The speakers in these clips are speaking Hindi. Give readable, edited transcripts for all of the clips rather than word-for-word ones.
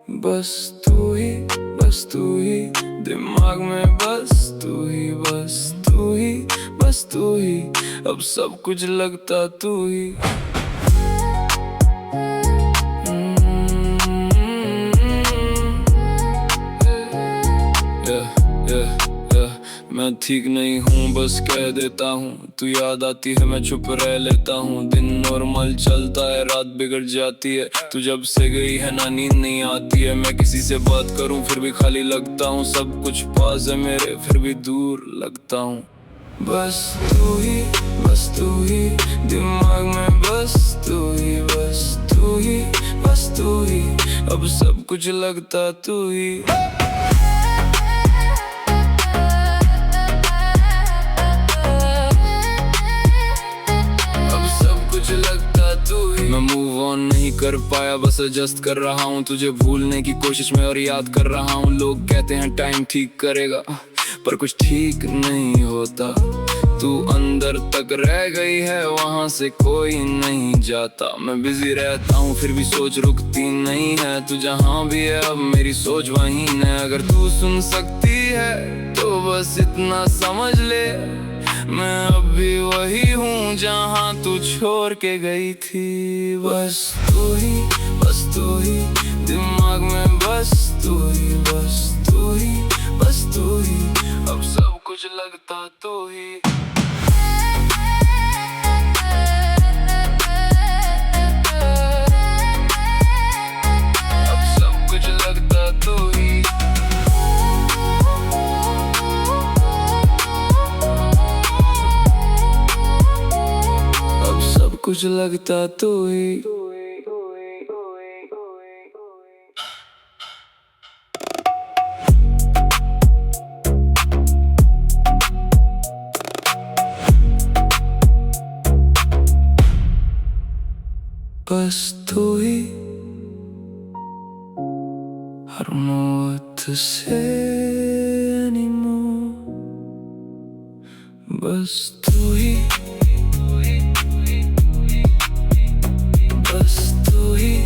बस तू ही, बस तू ही दिमाग में, बस तू ही, बस तू ही, बस तू ही, अब सब कुछ लगता तू ही। मैं ठीक नहीं हूँ, बस कह देता हूँ, तू याद आती है मैं चुप रह लेता हूँ। दिन नॉर्मल चलता है, रात बिगड़ जाती है, तू जब से गई है ना नींद नहीं आती है। मैं किसी से बात करूँ फिर भी खाली लगता हूँ, सब कुछ पास है मेरे फिर भी दूर लगता हूँ। बस तू ही, बस तू ही दिमाग में, बस तू ही, बस तू ही, बस तू ही, अब सब कुछ लगता तू ही। मैं मूव ऑन नहीं कर पाया, बस एडजस्ट कर रहा हूँ तुझे भूलने की कोशिश में और याद कर रहा हूँ। लोग कहते हैं टाइम ठीक करेगा, पर कुछ ठीक नहीं होता। तू अंदर तक रह गई है, वहाँ से कोई नहीं जाता। मैं बिजी रहता हूँ फिर भी सोच रुकती नहीं है, तू जहाँ भी है अब मेरी सोच वहीं है। अगर तू सुन सकती है तो बस इतना समझ ले, मैं अब भी वही हूँ जहाँ तू छोड़ के गई थी। बस तू ही, बस तू ही दिमाग में, बस तू ही, बस तू ही, बस तू ही, अब सब कुछ लगता तू ही। अब सब कुछ लगता तू ही। कुछ लगता तू ही। बस तू ही, I don't know what to say anymore। बस तू ही, बस तू ही,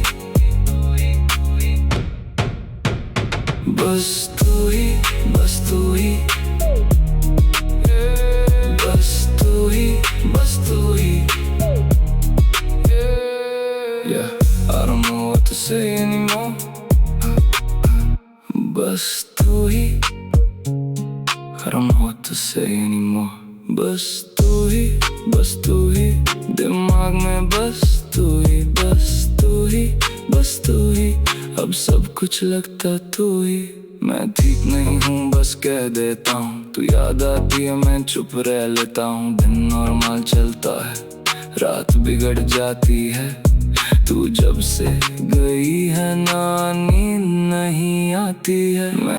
बस तू ही, बस तू ही, बस तू ही, बस तू ही। Yeah, I don't know what to say anymore। बस तू ही, I don't know what to say anymore। बस तू ही, बस तू ही दिमाग में, बस तू ही, बस तू ही, बस तू ही, अब सब कुछ लगता तू ही। मैं ठीक नहीं हूँ, बस कह देता हूँ, तू याद आती है मैं चुप रह लेता हूँ। दिन नॉर्मल चलता है, रात बिगड़ जाती है, तू जब से गई है ना नींद नहीं आती है।